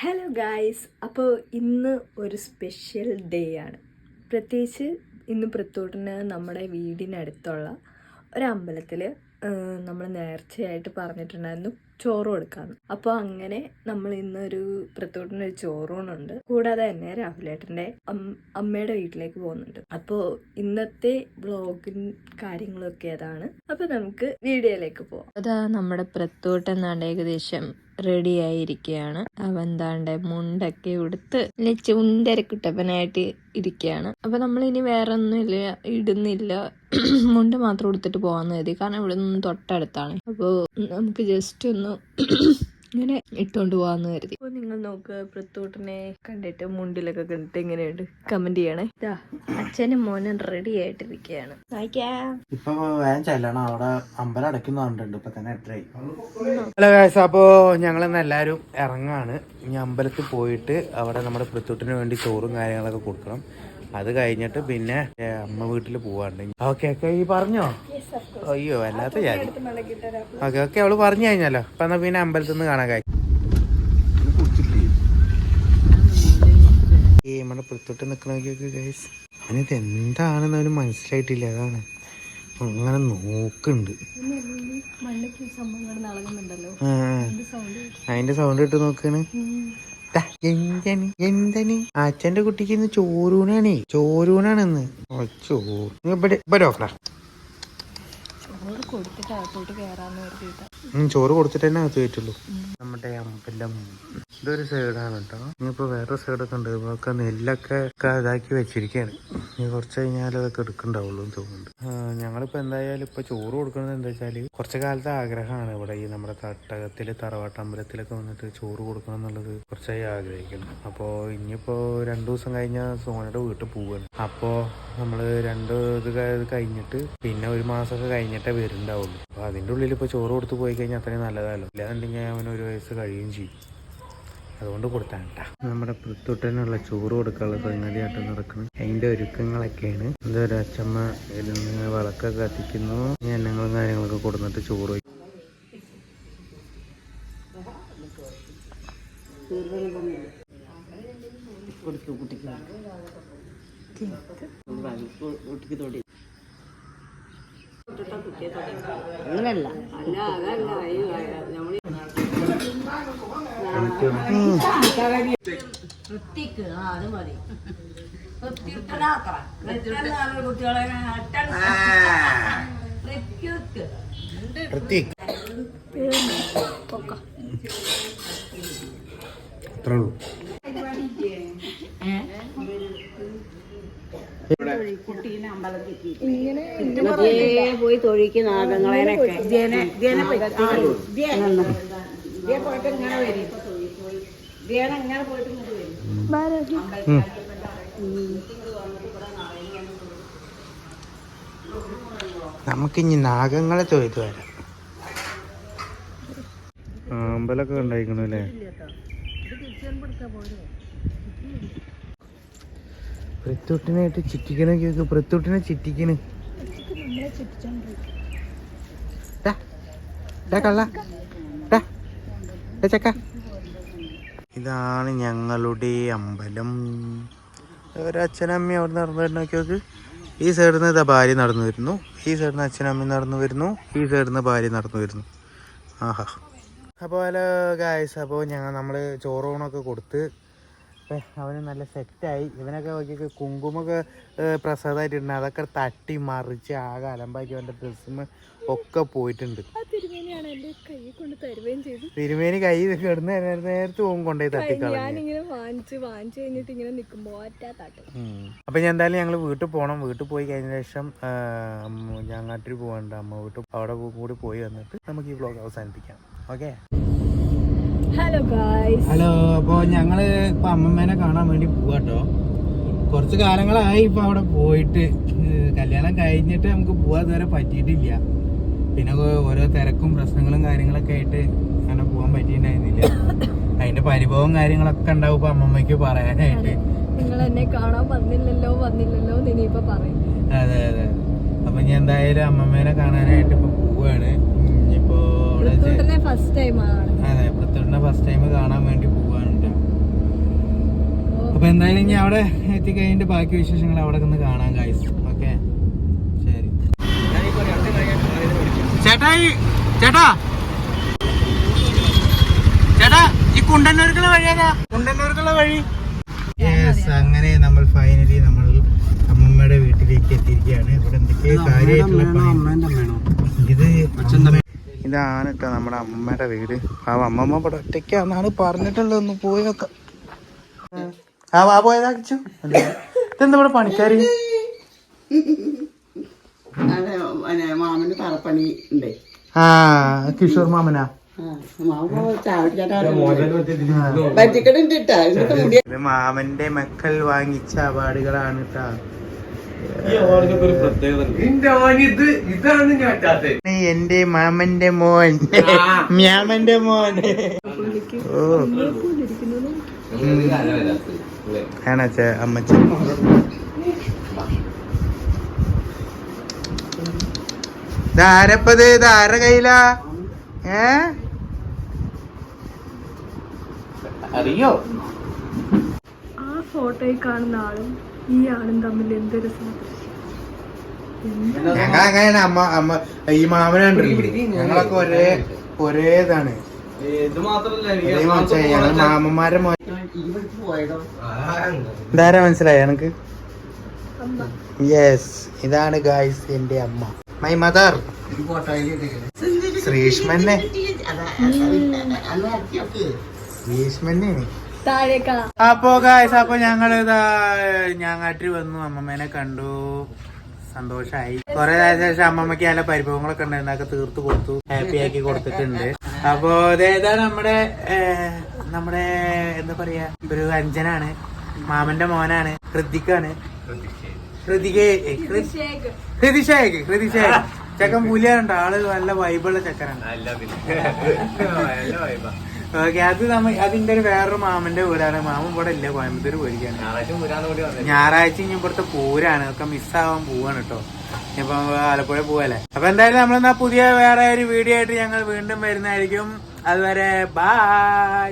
Hello guys, അപ്പോൾ ഇന്ന് ഒരു സ്പെഷ്യൽ ഡേ ആണ്. പ്രത്യേകിച്ച് ഇന്ന് പ്രത്തോട്ടിന് നമ്മുടെ വീടിനടുത്തുള്ള ഒരമ്പലത്തിൽ നമ്മൾ നേർച്ചയായിട്ട് പറഞ്ഞിട്ടുണ്ടായിരുന്നു ചോറ് കൊടുക്കാമെന്ന്. അപ്പോൾ അങ്ങനെ നമ്മൾ ഇന്നൊരു പ്രത്തോട്ടിനൊരു ചോറൂണുണ്ട്. കൂടാതെ തന്നെ രാഹുലേട്ടൻ്റെ അമ്മയുടെ വീട്ടിലേക്ക് പോകുന്നുണ്ട്. അപ്പോൾ ഇന്നത്തെ വ്ളോഗും കാര്യങ്ങളൊക്കെ അതാണ്. അപ്പോൾ നമുക്ക് വീഡിയോയിലേക്ക് പോവാം. അതാ നമ്മുടെ പ്രത്തോട്ട് എന്നാണ്ട് ഏകദേശം റെഡി ആയിരിക്കുകയാണ്. അവൻ താണ്ടെ മുണ്ടൊക്കെ ഉടുത്ത് ചുണ്ടരക്കുട്ടപ്പനായിട്ട് ഇരിക്കുകയാണ്. അപ്പൊ നമ്മൾ ഇനി വേറെ ഒന്നും ഇടുന്നില്ല, മുണ്ട് മാത്രം ഉടുത്തിട്ട് പോകാന്ന് കരുതി. കാരണം ഇവിടെ നിന്ന് തൊട്ടടുത്താണ്. അപ്പോൾ നമുക്ക് ജസ്റ്റ് ഒന്ന് ഇങ്ങനെ ഇട്ടുകൊണ്ട് പോകാന്ന് കരുതി. അപ്പോൾ നിങ്ങൾ നോക്ക്, പ്രത്തോട്ടിനെ കണ്ടിട്ട് മുണ്ടിലൊക്കെ കണ്ടിട്ട് എങ്ങനെയുണ്ട് കമന്റ് ചെയ്യണേ. ഇതാ അച്ഛനും മോനും റെഡി ആയിട്ടിരിക്കുകയാണ്. ഇപ്പൊ വേഗം ചെല്ലണം, അവിടെ അമ്പലം അടയ്ക്കുന്നുണ്ട്. ഇപ്പൊ തന്നെ 8:30. ഹലോ ഗൈസ്, അപ്പോ ഞങ്ങളിന്ന് എല്ലാരും ഇറങ്ങാണ്. ഇനി അമ്പലത്തിൽ പോയിട്ട് അവിടെ നമ്മുടെ പ്രത്തോട്ടിന് വേണ്ടി ചോറും കാര്യങ്ങളൊക്കെ കൊടുക്കണം. അത് കഴിഞ്ഞിട്ട് പിന്നെ അമ്മ വീട്ടിൽ പോവാണ്ട്. ഓക്കെ ഈ പറഞ്ഞോ? അയ്യോ വല്ലാത്ത ഞാൻ. ഓക്കെ അവള് പറഞ്ഞു കഴിഞ്ഞാലോ. അപ്പൊ എന്നാ പിന്നെ അമ്പലത്തിൽ നിന്ന് കാണാൻ കഴിയും. നമ്മുടെ പ്രത്തോട്ട് നിക്കണൊക്കെ ഗൈസ്, അതിനകത്ത് എന്താണെന്ന് അവന് മനസ്സിലായിട്ടില്ല. അതാണ് അങ്ങനെ നോക്കുന്നുണ്ട്. അതിന്റെ സൗണ്ട് ഇട്ട് നോക്കാണ്. എന്താണ് അച്ഛന്റെ കുട്ടിക്ക് ഇന്ന് ചോറൂണാണേ. ചോറൂണാണെന്ന്. ചോറ് കൊടുത്തിട്ട് തന്നെ അകത്ത് കയറ്റുള്ളൂ. നമ്മുടെ അമ്പലം ഇതൊരു സൈഡാണ് കേട്ടോ. ഇനിയിപ്പോ വേറെ സൈഡൊക്കെ ഉണ്ട്. ഇതൊക്കെ നെല്ലൊക്കെ ഇതാക്കി വെച്ചിരിക്കുകയാണ്. ഇനി കുറച്ച് കഴിഞ്ഞാൽ അതൊക്കെ എടുക്കണ്ടാവുള്ളൂ എന്ന് തോന്നുന്നുണ്ട്. ഞങ്ങളിപ്പോ എന്തായാലും ഇപ്പൊ ചോറ് കൊടുക്കുന്നത് എന്താ വെച്ചാല് കുറച്ചു കാലത്തെ ആഗ്രഹമാണ്. ഇവിടെ ഈ നമ്മുടെ തട്ടകത്തില് തറവാട്ടമ്പലത്തിലൊക്കെ വന്നിട്ട് ചോറ് കൊടുക്കണം എന്നുള്ളത് കുറച്ചായി ആഗ്രഹിക്കണം. അപ്പോ ഇനിയിപ്പോ 2 ദിവസം കഴിഞ്ഞാൽ സോനയുടെ വീട്ടിൽ പോവാണ്. അപ്പോ നമ്മള് 2 ഇത് കഴിഞ്ഞിട്ട് പിന്നെ 1 മാസമൊക്കെ കഴിഞ്ഞിട്ടേ വരുന്നുണ്ടാവുള്ളൂ. അപ്പൊ അതിന്റെ ഉള്ളിൽ ഇപ്പൊ ചോറ് കൊടുത്ത് പോയി കഴിഞ്ഞാൽ അത്രയും നല്ലതല്ലോ. ഇല്ലാന്നുണ്ടെങ്കിൽ അവന് 1 വയസ്സ് കഴിയുകയും ചെയ്യും. അതുകൊണ്ട് കൊടുത്താട്ടാ. നമ്മുടെ പ്രത്തോട്ടിനുള്ള ചോറ് കൊടുക്കാനുള്ള സംഗതിയായിട്ട് നടക്കണം. അതിന്റെ ഒരുക്കങ്ങളൊക്കെയാണ്. എന്തൊരു അച്ഛമ്മ ഇരുന്ന് വിളക്കൊക്കെ കത്തിക്കുന്നു. എണ്ണങ്ങളും കാര്യങ്ങളൊക്കെ കൊടുത്തിട്ട് ചോറ് അങ്ങനല്ല അത്രേ ഉള്ളൂ. പോയി തൊഴിക്ക് നാഗങ്ങളെയൊക്കെ നമുക്കിനി നാഗങ്ങളെ തൊഴുത്ത് വരാം. അമ്പലമൊക്കെ ഉണ്ടായിരിക്കണു അല്ലേ? പ്രത്തോട്ടിനായിട്ട് ചിറ്റിക്കണൊക്കെ. പ്രത്തോട്ടിനെ ചിറ്റിക്കണ് കള്ള ചക്ക. ഇതാണ് ഞങ്ങളുടെ അമ്പലം. ഒരച്ഛനമ്മ അവിടെ നടന്നു വരുന്ന നോക്കി. ഈ സൈഡിൽ നിന്ന് ഇതാ ഭാര്യ നടന്നു വരുന്നു. ഈ സൈഡിൽ നിന്ന് അച്ഛനമ്മ നടന്നു വരുന്നു. ഈ സൈഡിൽ നിന്ന് ഭാര്യ നടന്നു വരുന്നു. ആഹാ. അപ്പോൾ ഹലോ ഗായ്സ്, അപ്പോൾ നമ്മൾ ചോറൂണൊക്കെ കൊടുത്ത് അവന് നല്ല സെറ്റായി. ഇവനൊക്കെ നോക്കിയൊക്കെ കുങ്കുമൊക്കെ പ്രസാദമായിട്ടുണ്ട്. അതൊക്കെ തട്ടി മറിച്ച് ആകെ അലമ്പാക്കി. അവൻ്റെ ഡ്രസ്സും ഒക്കെ പോയിട്ടുണ്ട്. തിരുമേനി കൈ കിടന്ന് നേരത്തെ കൊണ്ടുപോയി തട്ടിക്കളഞ്ഞു. അപ്പൊ ഞാൻ എന്തായാലും ഞങ്ങൾ വീട്ടിൽ പോകണം. വീട്ടിൽ പോയി കഴിഞ്ഞ ശേഷം ഞാങ്ങാട്ടിൽ പോകണ്ട അമ്മ വീട്ടിൽ. അവിടെ കൂടി പോയി വന്നിട്ട് നമുക്ക് ഈ വ്ലോഗ് അവസാനിപ്പിക്കാം. ഓക്കെ. ഹലോ. അപ്പൊ ഞങ്ങള് ഇപ്പൊ അമ്മമ്മേനെ കാണാൻ വേണ്ടി പോവാട്ടോ. കുറച്ച് കാലങ്ങളായി ഇപ്പൊ അവിടെ പോയിട്ട്. കല്യാണം കഴിഞ്ഞിട്ട് നമുക്ക് പോവാൻ ഇതുവരെ പറ്റിയിട്ടില്ല. പിന്നെ ഓരോ തിരക്കും പ്രശ്നങ്ങളും കാര്യങ്ങളൊക്കെ ആയിട്ട് അങ്ങനെ പോകാൻ പറ്റിയിട്ടുണ്ടായിരുന്നില്ല. അതിന്റെ പരിഭവവും കാര്യങ്ങളൊക്കെ ഉണ്ടാവും ഇപ്പൊ അമ്മമ്മയ്ക്ക് പറയാനായിട്ട്. നിങ്ങൾ എന്നെ കാണാൻ വന്നില്ലല്ലോ ഇനിയിപ്പോ പറയും. അതെ. അപ്പൊ ഞാൻ എന്തായാലും അമ്മമ്മേനെ കാണാനായിട്ട് ഇപ്പൊ പോവാണ്. ഇനിയിപ്പോ ഫസ്റ്റ് ടൈം അതെ, പ്രത്തോട്ടിനെ ഫസ്റ്റ് ടൈം കാണാൻ വേണ്ടി പോവാനുണ്ട്. അപ്പൊ എന്തായാലും ഇനി അവിടെ എത്തിക്കഴിഞ്ഞിട്ട് ബാക്കി വിശേഷങ്ങൾ അവിടെ ഒന്ന് കാണാൻ ഗൈസ്. ഓക്കെ ശരി. ചേട്ടാ ഈ കുണ്ടന്നൂർക്കുള്ള വഴിയാ? കുണ്ടന്നൂർക്കുള്ള വഴി. യെസ്, അങ്ങനെ നമ്മൾ ഫൈനലി നമ്മൾ അമ്മമ്മയുടെ വീട്ടിലേക്ക് എത്തിയിരിക്കുകയാണ്. ഇവിടെ എന്തൊക്കെ കാര്യമായിട്ടുള്ള ഇതാണ് കേട്ടോ നമ്മുടെ അമ്മമ്മയുടെ വീട്. ആ അമ്മമ്മ ഇവിടെ ഒറ്റയ്ക്കാന്നാണ് പറഞ്ഞിട്ടുള്ളത്. ഒന്ന് പോയി നോക്കാം. വാ പോയതാച്ചു. ഇതെന്താ ഇവിടെ പണിക്കാര്? മാമന് പറപ്പണി ഉണ്ട്. ആ കിഷോർ മാമനാ. ഇത് മാമന്റെ മക്കൾ വാങ്ങിച്ച അവാർഡുകളാണ് കേട്ടാ. എന്റെ മാമന്റെ മോൻ, മ്യാമന്റെ മോൻ. ഓ ആണച്ച അമ്മച്ച. ഇതാരപ്പത്? ഇതാര കയ്യിലാ? അറിയോ? ആ ഫോട്ടോയിൽ കാണുന്ന ആളും ഈ ആളും തമ്മിൽ എന്തൊരു ഞങ്ങൾ അങ്ങനെയാണ്. അമ്മ ഈ മാമനുണ്ടല്ലോ, ഞങ്ങളൊക്കെ ഒരേതാണ്. ഞങ്ങൾ മാമന്മാരെ മോൻ. ഇതാരാ മനസ്സിലായ എനക്ക്? യെസ്, ഇതാണ് ഗായ്സ് എന്റെ അമ്മ, മൈ മദർ. ശ്രീഷ്മന്നെ അപ്പൊ ഗായ്സ്, അപ്പൊ ഞങ്ങൾ ഞാങ്ങാട്ടിൽ വന്നു, അമ്മമ്മേനെ കണ്ടു, സന്തോഷായി. കുറെ ശേഷം അമ്മമ്മക്ക് നല്ല പരിഭവങ്ങളൊക്കെ ഉണ്ടായിരുന്നു, അതൊക്കെ തീർത്ത് കൊടുത്തു, ഹാപ്പി ആക്കി കൊടുത്തിട്ടുണ്ട്. അപ്പൊ ഇതേതാ നമ്മുടെ എന്താ പറയാ, ഒരു അഞ്ജനാണ്, മാമന്റെ മോനാണ്, ഹൃതിക്കാണ്. ഹൃതിഷേഖ് ചെക്കൻ പുലിയാനുണ്ട്. ആള് നല്ല വൈബുള്ള ചെക്കനാണ്. ഓക്കെ, അതിന്റെ ഒരു വേറൊരു മാമന്റെ വീടാണ്. മാമൻ ഇവിടെ ഇല്ല, കോയമ്പത്തൂർ പോയിരിക്കാണ്. ഞായറാഴ്ച ഇനി ഇവിടുത്തെ പൂരാണ്, ഒക്കെ മിസ്സാവാൻ പോവാണ് കേട്ടോ. ഇപ്പൊ ആലപ്പുഴ പോവല്ലേ. അപ്പൊ എന്തായാലും നമ്മളെന്നാ പുതിയ വേറെ ഒരു വീഡിയോ ആയിട്ട് ഞങ്ങൾ വീണ്ടും വരുന്നതായിരിക്കും. അതുവരെ ബൈ.